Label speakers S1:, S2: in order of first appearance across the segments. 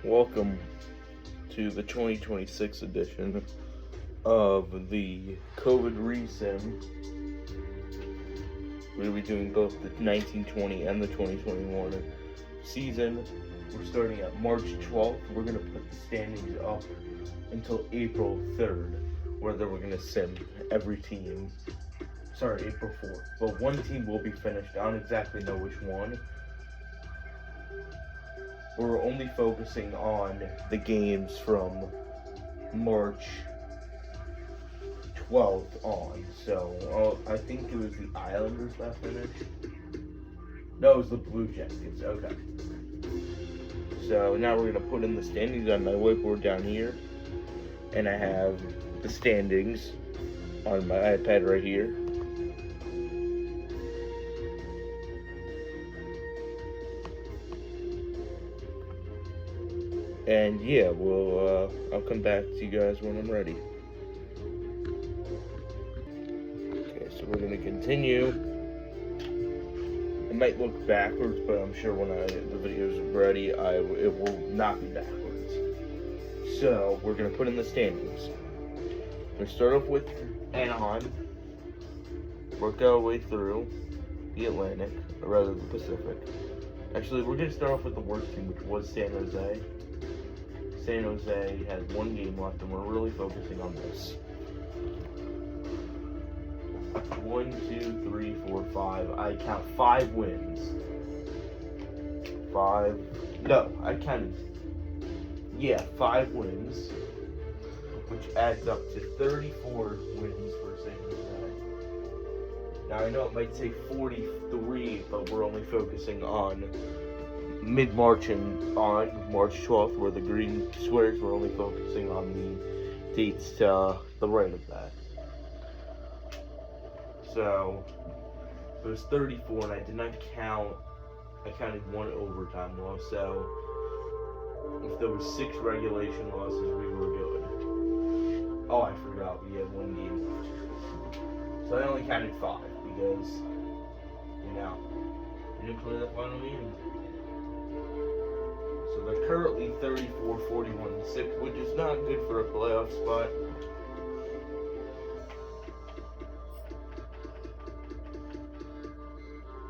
S1: Welcome to the 2026 edition of the COVID Resim. We're going to be doing both the 1920 and the 2021 season. We're starting at March 12th. We're going to put the standings up until April 3rd, where we're going to sim every team. Sorry, April 4th. But one team will be finished. I don't exactly know which one. We're only focusing on the games from March 12th on. So, I think it was the Islanders that finished. No, it was the Blue Jackets. Okay. So, now we're going to put in the standings on my whiteboard down here. And I have the standings on my iPad right here. And yeah, I'll come back to you guys when I'm ready. Okay, so we're gonna continue. It might look backwards, but I'm sure when the videos are ready, it will not be backwards. So we're gonna put in the standings. We start off with Anaheim, work our way through the Atlantic, or rather the Pacific. Actually, we're gonna start off with the worst team, which was San Jose. San Jose has one game left, and we're really focusing on this. 1, 2, 3, 4, 5. I count 5 wins. 5. No, I counted. Yeah, 5 wins, which adds up to 34 wins for San Jose. Now I know it might say 43, but we're only focusing on mid-March and on March 12th, where the green squares, we're only focusing on the dates to the right of that. So it was 34, and I did not count. I counted 1 overtime loss. So if there was 6 regulation losses, we were good. Oh, I forgot, we had 1 game left. So I only counted 5 because, we didn't play that final game. So they're currently 34, 41, and 6, which is not good for a playoff spot.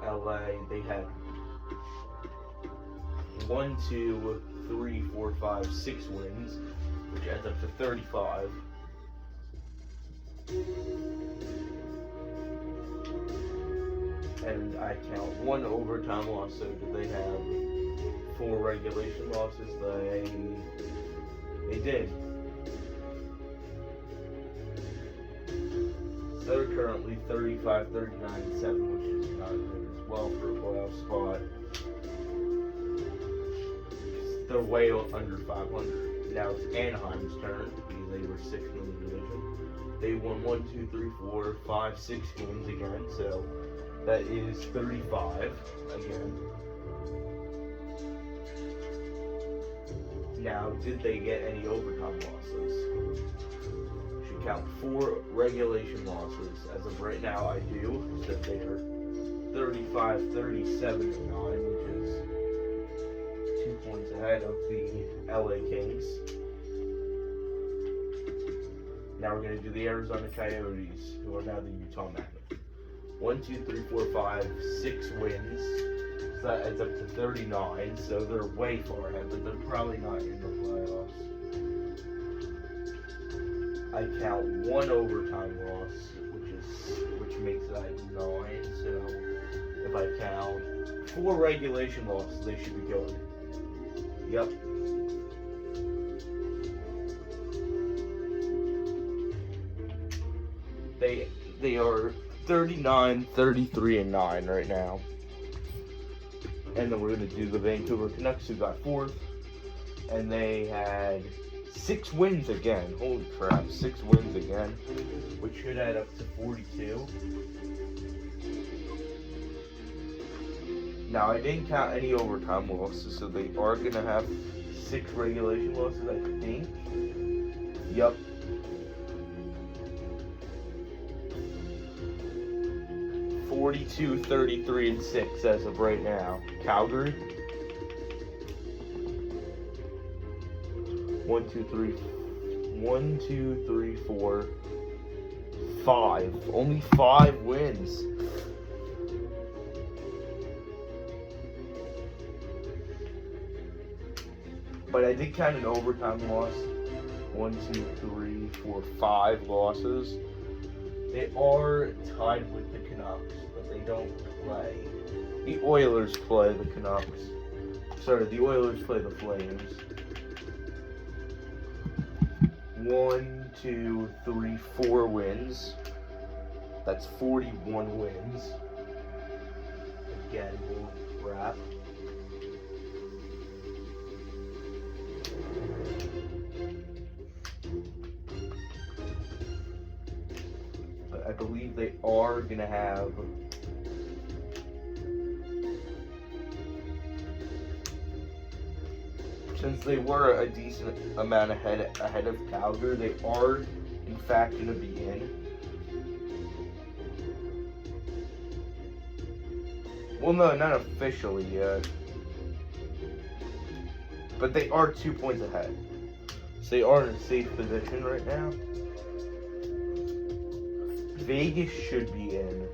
S1: LA, they had 1, 2, 3, 4, 5, 6 wins, which adds up to 35. And I count 1 overtime loss, so do they have 4 regulation losses? They did. So they're currently 35, 39, and 7, which is not good as well for a playoff spot. They're way under 500. Now it's Anaheim's turn because they were 6th in the division. They won 1, 2, 3, 4, 5, 6 games again, so that is 35 again. Now, did they get any overtime losses? Should count 4 regulation losses. As of right now, I do. So they are 35, 37, and 9, which is 2 points ahead of the LA Kings. Now we're going to do the Arizona Coyotes, who are now the Utah Mammoth. 1, 2, 3, 4, 5, 6 wins. So that adds up to 39. So they're way far ahead, but they're probably not in the playoffs. I count 1 overtime loss, which makes that 9. So if I count 4 regulation losses, they should be good. Yep. They are 39, 33, and 9 right now. And then we're going to do the Vancouver Canucks, who got 4th. And they had 6 wins again. Holy crap, 6 wins again. Which should add up to 42. Now, I didn't count any overtime losses, so they are going to have 6 regulation losses, I think. Yup. 42, 33, and 6 as of right now. Calgary. One, two, three. 1, 2, 3, 4, 5. Only 5 wins. But I did count an overtime loss. 1, 2, 3, 4, 5 losses. They are tied with the Canucks, but they don't play. The Oilers play the Canucks. Sorry, the Oilers play the Flames. 1, 2, 3, 4 wins. That's 41 wins. Again, we'll wrap. But I believe they are going to have since they were a decent amount ahead of Calgary, they are in fact going to be in. Well, no, not officially yet, but they are 2 points ahead, so they are in a safe position right now. Vegas should be in.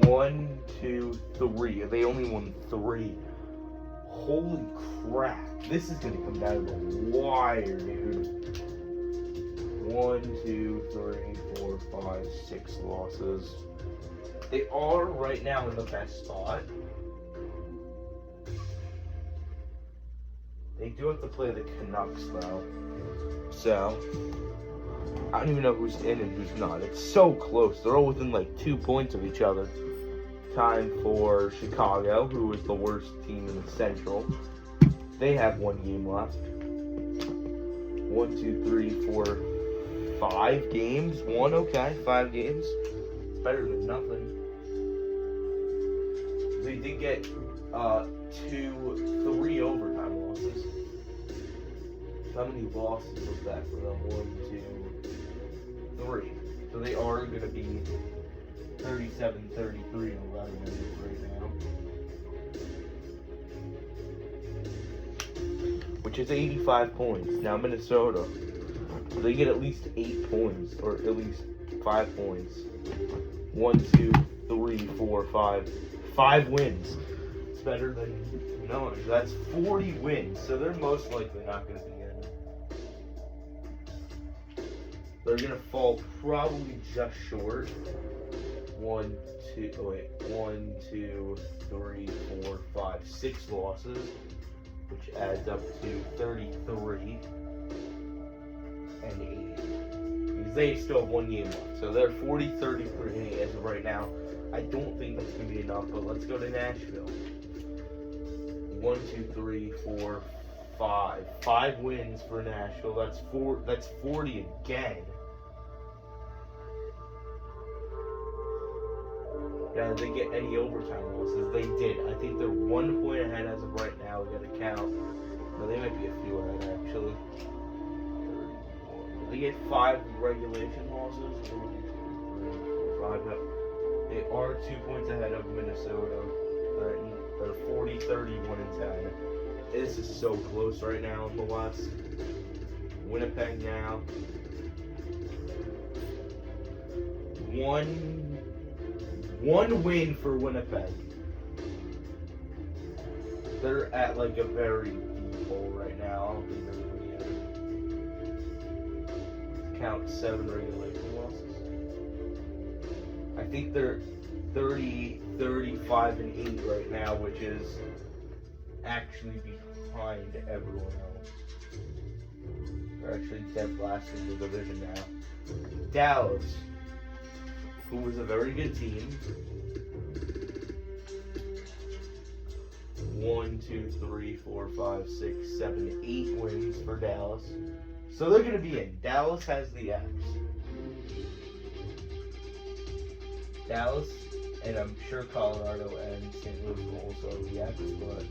S1: 1, 2, 3. They only won 3. Holy crap. This is going to come down to the wire, dude. 1, 2, 3, 4, 5, 6 losses. They are right now in the best spot. They do have to play the Canucks, though. So, I don't even know who's in and who's not. It's so close. They're all within like 2 points of each other. Time for Chicago, who is the worst team in the Central. They have 1 game left. 1, 2, 3, 4, 5 games. 1, okay, 5 games. It's better than nothing. They did get 2, 3 overtime losses. How many losses was that for them? 1, 2, 3. So they are going to be 37, 33, and 11 right now. Which is 85 points. Now Minnesota, they get at least 8 points, or at least 5 points. 1, 2, 3, 4, 5. 5 wins. It's better than none. That's 40 wins, so they're most likely not going to be in. They're going to fall probably just short. 1, 2, 3, 4, 5, 6 losses, which adds up to 33 and 8. Because they still have 1 game left. So they're 40, 33, and 8 as of right now. I don't think that's going to be enough, but let's go to Nashville. 1, 2, 3, 4, 5. 5 wins for Nashville. That's 40 again. Now, did they get any overtime losses? They did. I think they're 1 point ahead as of right now. We got to count. No, they might be a few ahead, actually. Did they get 5 regulation losses? 1, 2, 3, 4, 5. No. They are 2 points ahead of Minnesota. They're 40, 31, and 10. This is so close right now in the West. Winnipeg now. One win for Winnipeg. They're at like a very deep hole right now. I don't think they're going to be count 7 regulation losses. I think they're 30, 35, and 8 right now, which is actually behind everyone else. They're actually dead last in the division now. Dallas, who was a very good team. 1, 2, 3, 4, 5, 6, 7, 8 wins for Dallas. So they're going to be in. Dallas has the X. Dallas, and I'm sure Colorado and St. Louis will also have the X, but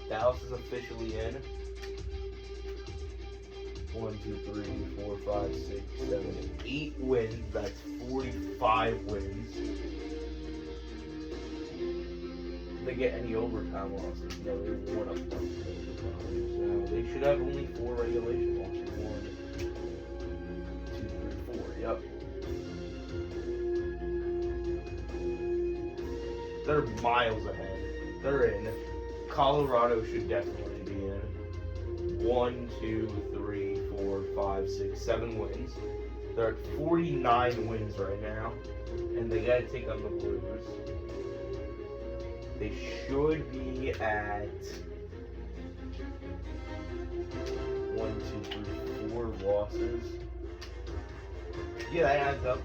S1: Dallas is officially in. 1, 2, 3, 4, 5, 6, 7, 8 wins. That's 45 wins. Did they get any overtime losses? No, they won up. should have only 4 regulation losses. 1, 2, 3, 4. Yep. They're miles ahead. They're in. Colorado should definitely be in. 1, 2, 3, 4, 5, 6, 7 wins. They're at 49 wins right now. And they gotta take on the Blues. They should be at 1, 2, 3, 4 losses. Yeah, that adds up.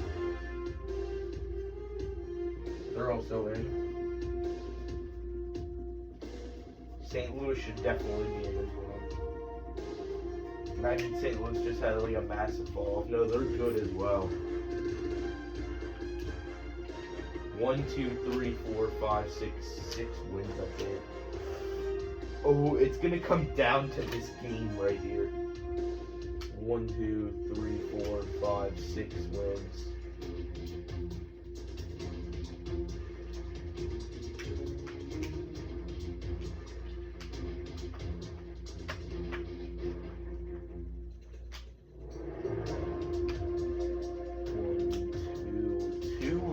S1: They're also in. St. Louis should definitely be in as well. Imagine St. Louis just had like a massive fall off. No, they're good as well. 1, 2, 3, 4, 5, 6 wins up there. Oh, it's gonna come down to this game right here. 1, 2, 3, 4, 5, 6 wins.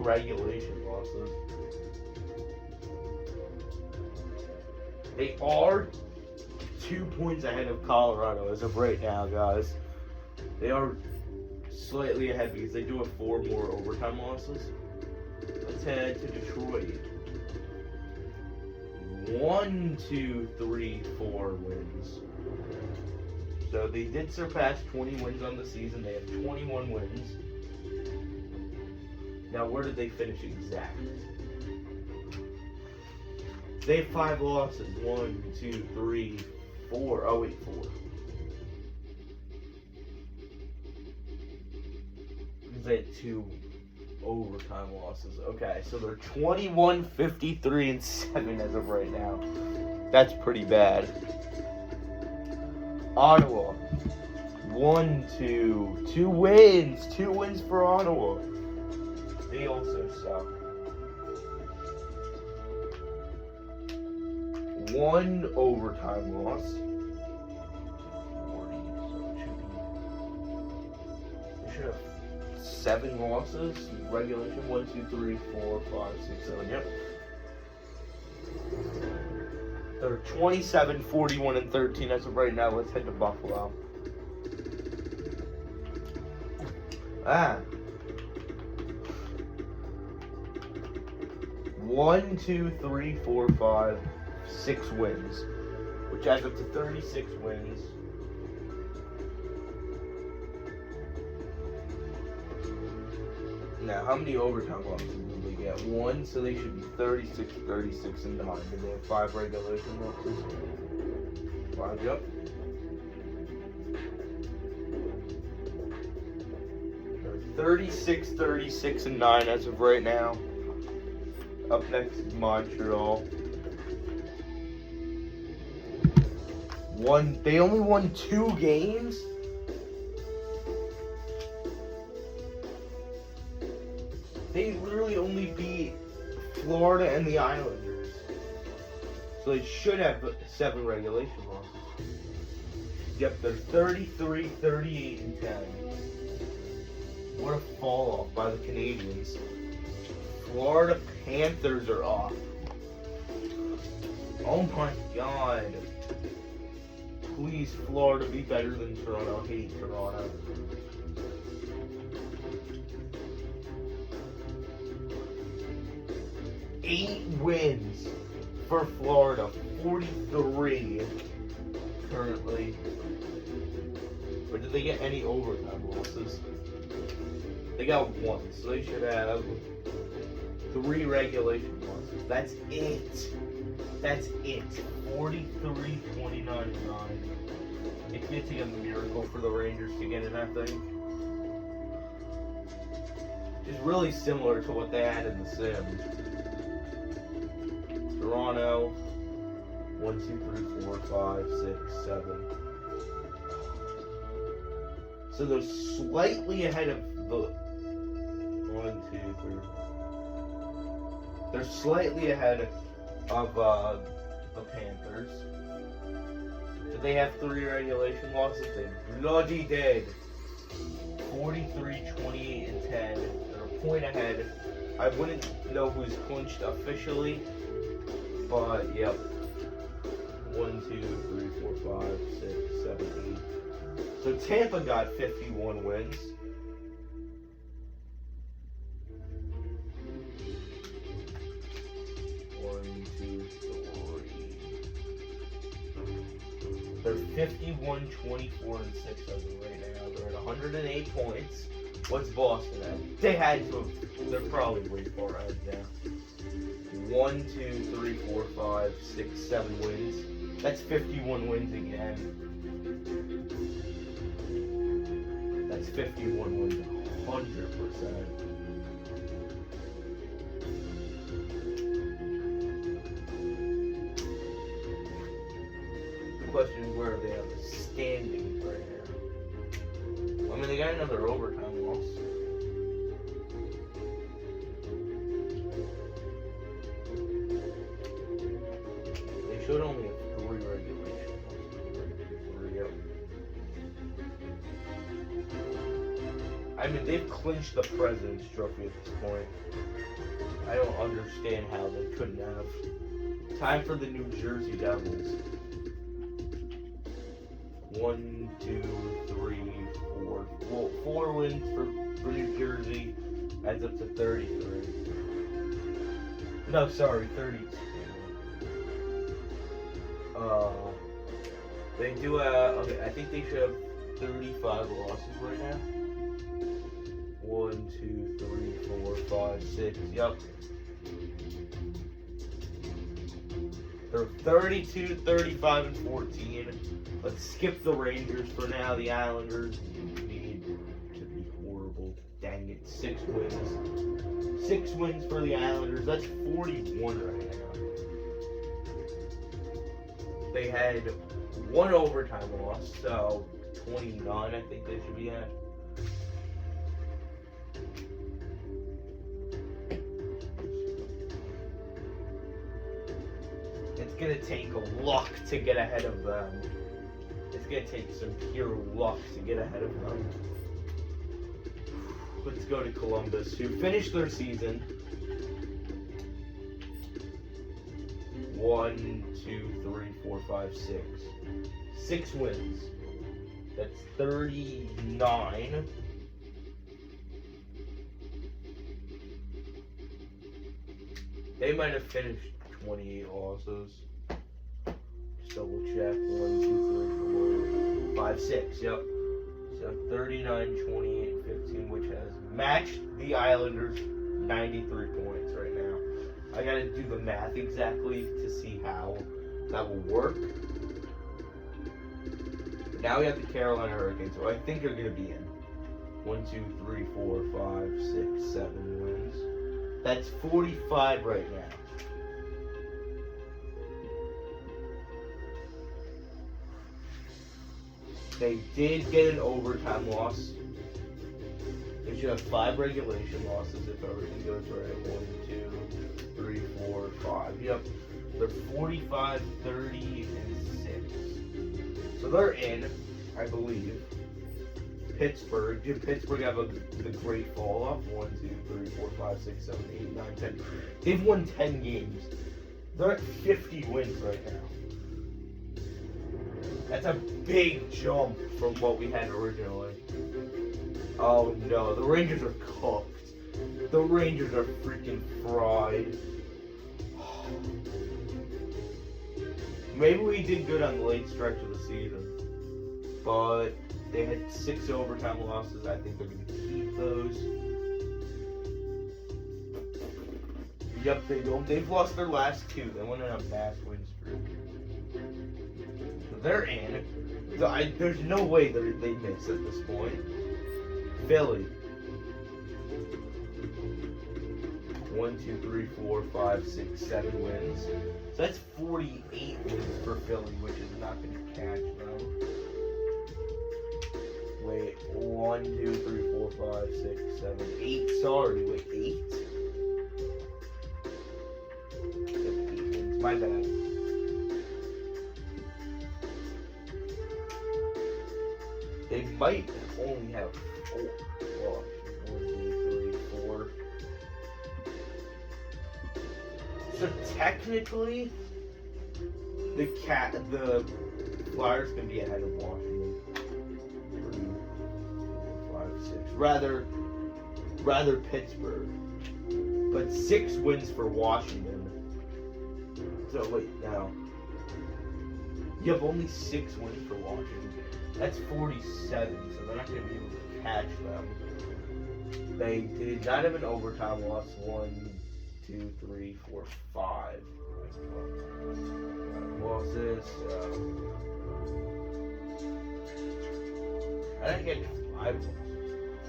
S1: Regulation losses. They are 2 points ahead of Colorado as of right now, guys. They are slightly ahead because they do have 4 more overtime losses. Let's head to Detroit. 1, 2, 3, 4 wins. So they did surpass 20 wins on the season. They have 21 wins. Now, where did they finish exactly? They have 5 losses. 1, 2, 3, 4. Oh, wait, 4. They had 2 overtime losses. Okay, so they're 21, 53, and 7 as of right now. That's pretty bad. Ottawa. 1, 2 wins. 2 wins for Ottawa. They also suck. 1 overtime loss. 40, so it should be. They should have 7 losses. Regulation 1, 2, 3, 4, 5, 6, 7. Yep. They're 27, 41, and 13 as of right now. Let's head to Buffalo. 1, 2, 3, 4, 5, 6 wins, which adds up to 36 wins. Now, how many overtime losses did they get? 1, so they should be 36, 36, and 9. And they have 5 regulation losses. 5, yep. They're 36, 36, and 9 as of right now. Up next is Montreal. They only won 2 games? They literally only beat Florida and the Islanders. So they should have 7 regulation losses. Yep, they're 33, 38, and 10. What a fall off by the Canadians. Florida Panthers are off. Oh my god. Please, Florida, be better than Toronto. I hate Toronto. Eight wins for Florida. 43 currently. But did they get any overtime losses? They got 1, so they should have 3 regulation losses. That's it. That's it. 43, 29, and 9. It's going to take a miracle for the Rangers to get in that thing. It's really similar to what they had in the Sim. Toronto, 1, 2, 3, 4, 5, 6, 7. So they're slightly ahead of the 1, 2, 3. They're slightly ahead of the Panthers. To Did they have 3 regulation losses? They bloody did. 43, 28, and 10. They're a point ahead. I wouldn't know who's clinched officially, but yep. 1, 2, 3, 4, 5, 6, 7, 8. So Tampa got 51 wins. They're 51, 24, and 6 as of right now. They're at 108 points. What's Boston at? They had to. They're probably way far ahead now. 1, 2, 3, 4, 5, 6, 7 wins. That's 51 wins again. That's 51 wins, 100%. Question is, where are they on the standings right now? I mean, they got another overtime loss. They should only have 3 regulation losses. 3, yep. I mean, they've clinched the President's Trophy at this point. I don't understand how they couldn't have. Time for the New Jersey Devils. 1, 2, 3, 4. Well, 4 wins for New Jersey. Adds up to 33. No, sorry, 32. They do okay, I think they should have 35 losses right now. 1, 2, 3, 4, 5, 6. Yep. They're 32, 35, and 14. Let's skip the Rangers for now. The Islanders need to be horrible. Dang it. 6 wins. 6 wins for the Islanders. That's 41 right now. They had 1 overtime loss, so 29 I think they should be at. It's going to take luck to get ahead of them. It's going to take some pure luck to get ahead of them. Let's go to Columbus, who finished their season 1, 2, 3, 4, 5, 6. 6 wins. That's 39. They might have finished 28 losses. Just double check. 1, 2, 3, 4, 5, 6. Yep. So 39, 28, 15, which has matched the Islanders 93 points right now. I gotta do the math exactly to see how that will work. But now we have the Carolina Hurricanes, so I think they're gonna be in. 1, 2, 3, 4, 5, 6, 7 wins. That's 45 right now. They did get an overtime loss. They should have 5 regulation losses if everything goes right. 1, 2, 3, 4, 5. Yep. They're 45, 30, and 6. So they're in, I believe. Pittsburgh. Did Pittsburgh have the great fall off? 1, 2, 3, 4, 5, 6, 7, 8, 9, 10. They've won 10 games. They're at 50 wins right now. That's a big jump from what we had originally. Oh no, the Rangers are cooked. The Rangers are freaking fried. Maybe we did good on the late stretch of the season, but they had 6 overtime losses. I think they're going to keep those. Yep, they don't. They've lost their last 2. They went on a mass win streak. They're in. There's no way that they miss at this point. Philly. 1, 2, 3, 4, 5, 6, 7 wins. So that's 48 wins for Philly, which is not going to catch them. Wait, 1, 2, 3, 4, 5, 6, 7, 8. Sorry, wait, 8? 8 wins. My bad. They might only have 4. Well, 1, 2, 3, 4. So technically, the Flyers can be ahead of Washington. 3, 4, 5, 6. Rather Pittsburgh. But 6 wins for Washington. So wait, now. You have only 6 wins for Washington. That's 47, so they're not going to be able to catch them. They did not have an overtime loss. 1, 2, 3, 4, 5 losses. I didn't get 5 losses.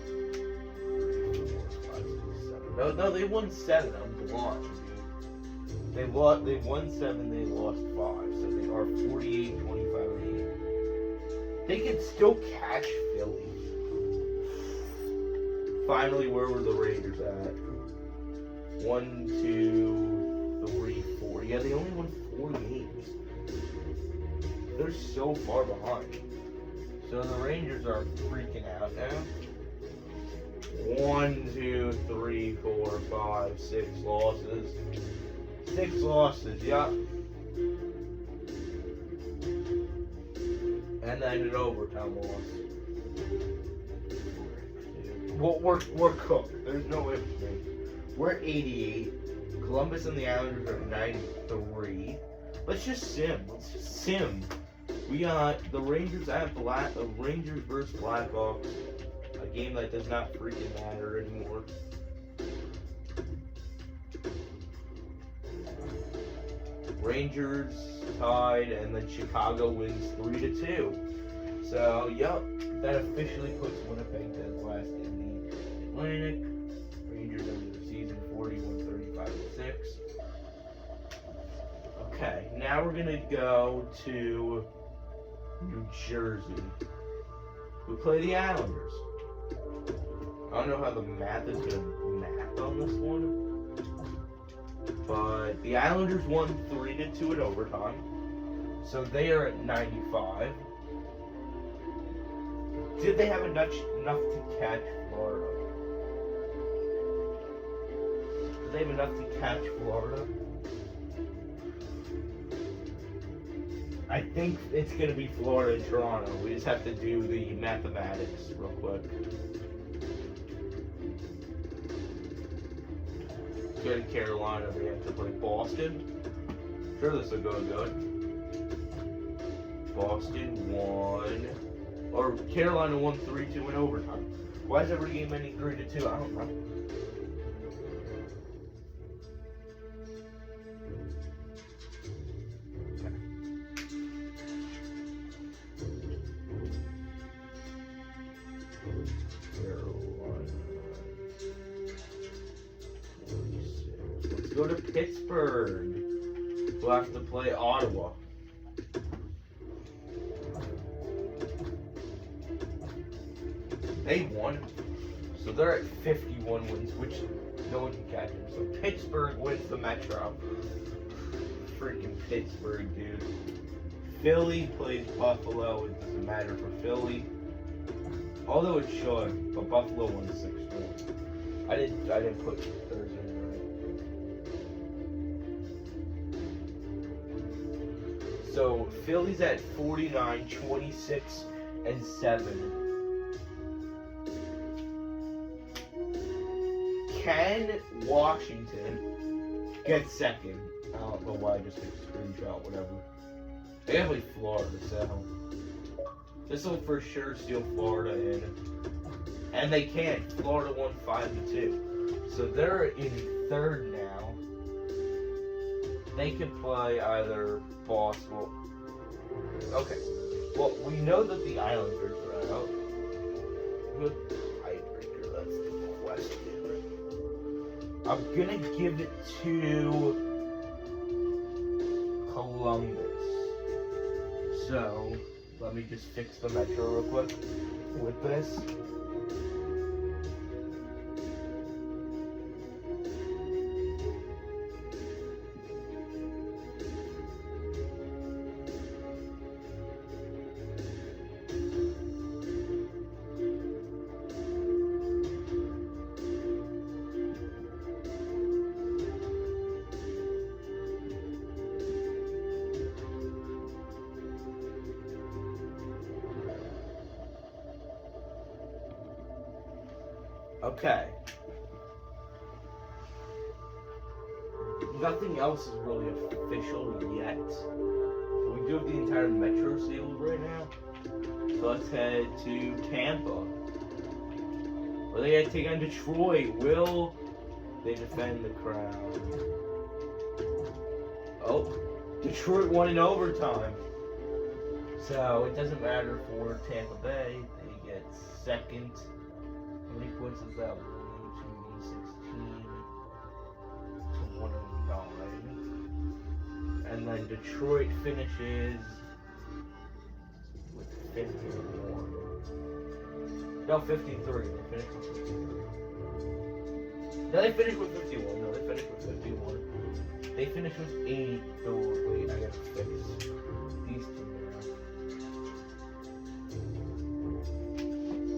S1: 3, 4, 5, 6, 7. No, they won 7. I'm blind. They won 7. They lost 5. So they are 48, 25, and 8. They can still catch Philly. Finally, where were the Raiders at? 1, 2, 3, 4. Yeah, they only won 4 games. They're so far behind. So the Rangers are freaking out now. 1, 2, 3, 4, 5, 6 losses. 6 losses, yeah. And then an overtime loss. Well, we're cooked. There's no ifs. We're 88. Columbus and the Islanders are 93. Let's just sim. We got the Rangers Rangers versus Blackhawks. A game that does not freaking matter anymore. Rangers tied, and then Chicago wins 3-2. So, yep, that officially puts Winnipeg dead last in the Atlantic. Rangers end the season 41-35-6. Okay, now we're gonna go to New Jersey. We play the Islanders. I don't know how the math is gonna math on this one. But the Islanders won 3-2 in overtime. So they are at 95. Did they have enough to catch Florida? Did they have enough to catch Florida? I think it's going to be Florida and Toronto. We just have to do the mathematics real quick. Go to Carolina, they have to play Boston. Sure, this will go good. Boston won, or Carolina won 3-2 in overtime. Why is every game ending 3-2? I don't know. Go to Pittsburgh. We'll have to play Ottawa. They won. So they're at 51 wins, which no one can catch them. So Pittsburgh wins the Metro. Freaking Pittsburgh, dude. Philly plays Buffalo. It doesn't matter for Philly. Although it should, but Buffalo won 6-1. I didn't put Thursday. So Philly's at 49, 26, and 7. Can Washington get second? I don't know why I just took a screenshot, whatever. They have like Florida, so this will for sure steal Florida in. And they can't. Florida won 5-2. So they're in third now. They can play either Boston. Okay. Well, we know that the Islanders are out. Good tiebreaker, that's the question. I'm gonna give it to Columbus. So, let me just fix the Metro real quick with this. Okay. Nothing else is really official yet. We do have the entire Metro sealed right now. So let's head to Tampa. Well, they gotta take on Detroit. Will they defend the crowd? Oh, Detroit won in overtime. So it doesn't matter for Tampa Bay. They get second. How many points is that? 1, 2, 16 to 109. And then Detroit finishes with 51. No, 53. They finished with 53. No, they finished with 51. No, they finished with 51. They finished with 84. Wait, I gotta fix these two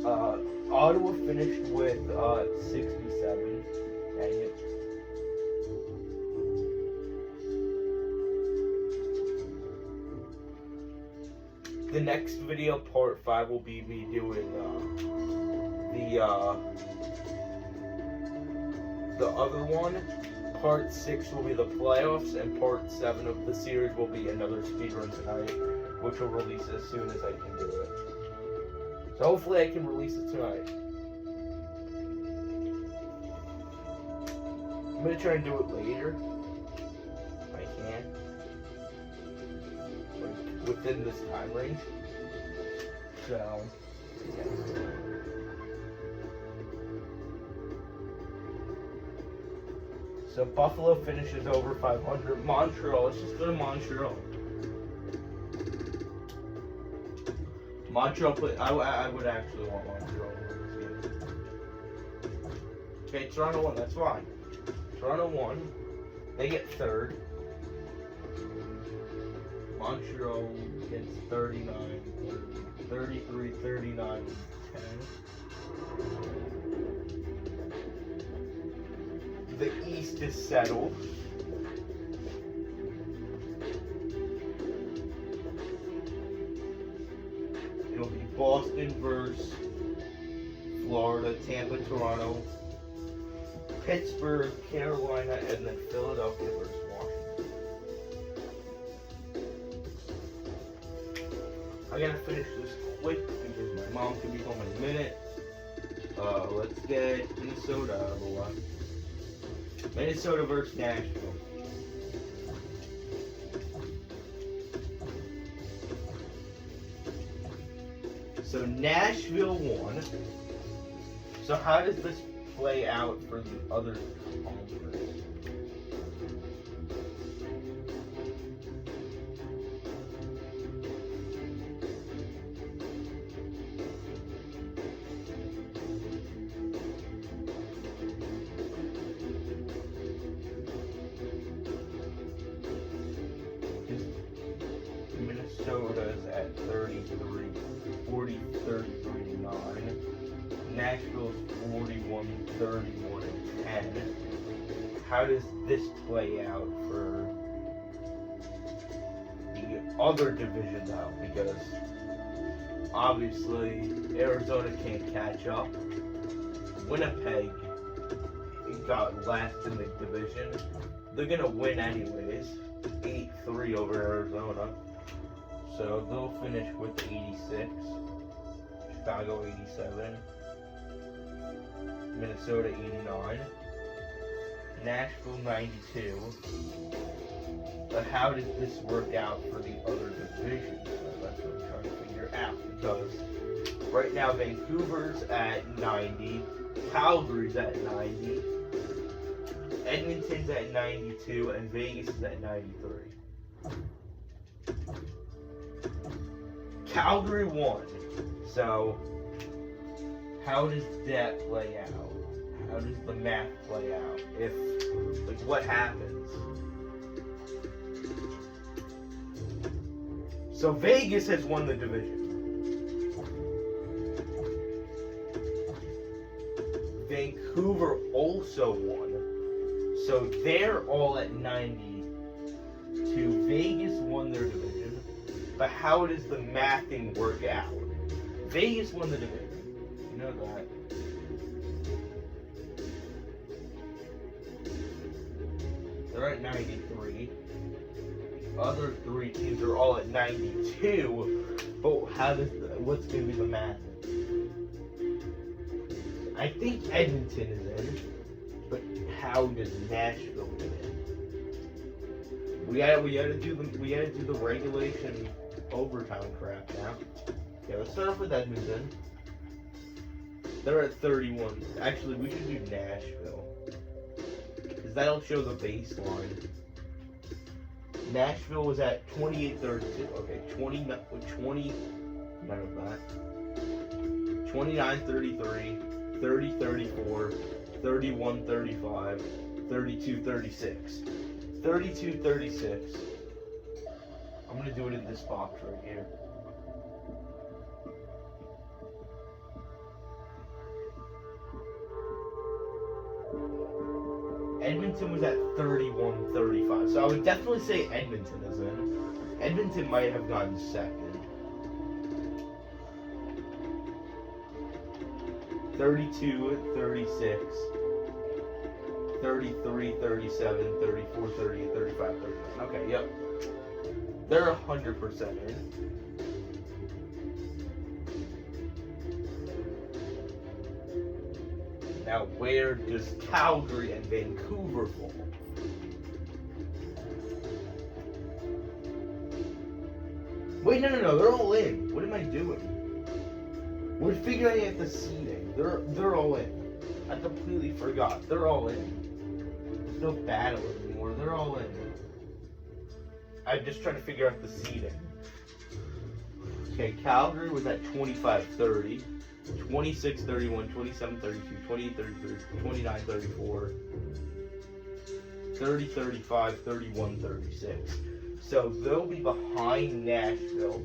S1: now. Ottawa finished with 67. Dang it. The next video, part 5, will be me doing the other one. Part 6 will be the playoffs, and part 7 of the series will be another speedrun tonight, which will release as soon as I can do it. So hopefully I can release it tonight. I'm gonna try and do it later, if I can. Like, within this time range. So, yeah. So Buffalo finishes over 500. Montreal, let's just go to Montreal. Montreal, I would actually want Montreal to win this game. Okay, Toronto won, that's fine. Toronto won. They get third. Montreal gets 39, 33, 39, 10. The East is settled. It'll be Boston versus Florida, Tampa, Toronto, Pittsburgh, Carolina, and then Philadelphia versus Washington. I gotta finish this quick because my mom can be home in a minute. Let's get Minnesota out of the way. Minnesota versus Nashville. So Nashville won. So how does this play out for the other conference? Minnesota's at 33, 40, 33, 9. Nashville's 41, 31, and 10. How does this play out for the other division now? Because obviously Arizona can't catch up. Winnipeg got last in the division. They're gonna win anyways. 8-3 over Arizona. So they'll finish with 86. Chicago 87. Minnesota 89. Nashville 92. But how does this work out for the other divisions? That's what I'm trying to figure out. Because right now Vancouver's at 90. Calgary's at 90. Edmonton's at 92, and Vegas is at 93. Calgary won. So, how does that play out? How does the math play out? Like, what happens? So, Vegas has won the division. Vancouver also won. So they're all at 92. Vegas won their division. But how does the mathing work out? Vegas won the division. You know that. they're at 93. Other 3 teams are all at 92. But what's going to be the math? I think Edmonton is in, but how does Nashville get in? We gotta do the regulation overtime crap now. Okay, let's start off with Edmonton. They're at 31. Actually, we should do Nashville, because that'll show the baseline. Nashville was at 28-32. Okay, 20, none of that. 29-33, 30-34, 31-35, 32-36. 32-36. I'm gonna do it in this box right here. Edmonton was at 31-35, so I would definitely say Edmonton is in. Edmonton might have gotten second. 32-36, 33-37, 34-38, 35-39. Okay, yep. They're 100% in. Now, where does Calgary and Vancouver fall? Wait, no, they're all in. What am I doing? We're figuring out the seeding. They're all in. I completely forgot. They're all in. There's no battle anymore. They're all in. I'm just trying to figure out the seeding. Okay, Calgary was at 25-30. 26-31, 27-32, 28-33, 29-34, 30-35, 31-36. So they'll be behind Nashville,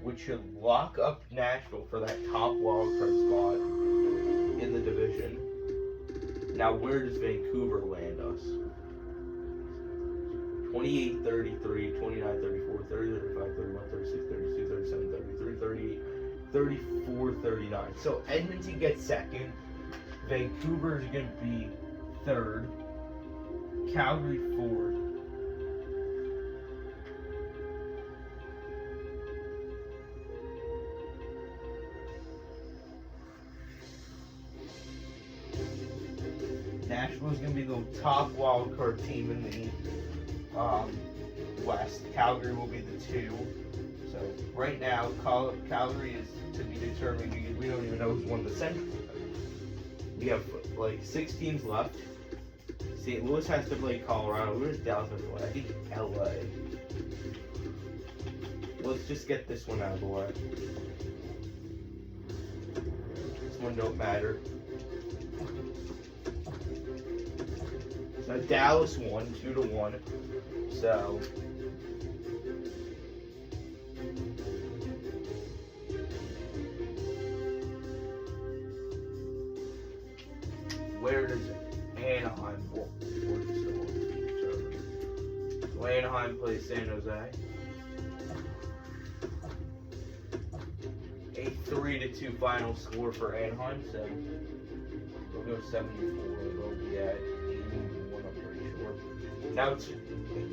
S1: which should lock up Nashville for that top wildcard spot in the division. Now, where does Vancouver land us? 28-33, 29-34, 30-35, 31-36, 32-37, 33-38. 34-39. So Edmonton gets second. Vancouver is going to be third. Calgary fourth. Nashville is going to be the top wildcard team in the West. Calgary will be the 2. So right now, Calgary is to be determined because we don't even know who's won the Central. We have like 6 teams left. St. Louis has to play Colorado. Where's Dallas have to play? I think LA. Let's just get this one out of the way. This one don't matter. So Dallas won 2-1. So where does Anaheim go? So Anaheim plays San Jose. A 3-2 final score for Anaheim. So we'll go 74. They'll be at 81, I'm pretty sure. Now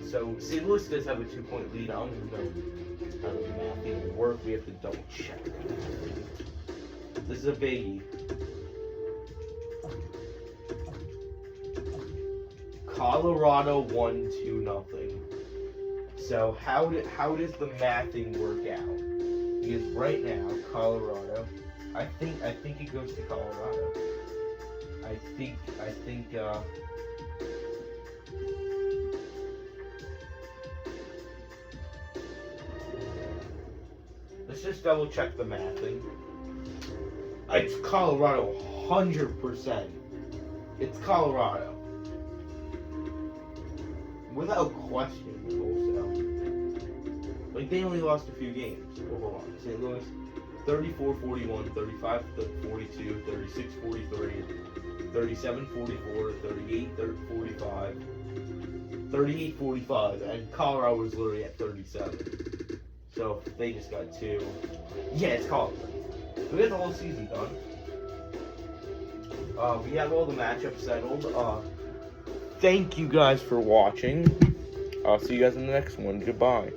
S1: so St. Louis does have a 2-point lead. I don't even know how the math even work. We have to double check. This is a biggie. Colorado won 2-0. So how does the mathing work out? Because right now Colorado, I think it goes to Colorado. I think let's just double check the mathing. It's Colorado 100%. It's Colorado. Without question, wholesale. Like, they only lost a few games. Well, hold on. St. Louis, 34-41, 35-42, 36-43, 37-44, 38-45, 38-45, and Colorado was literally at 37. So, they just got 2. Yeah, it's Colorado. We got the whole season done. We have all the matchups settled. thank you guys for watching. I'll see you guys in the next one. Goodbye.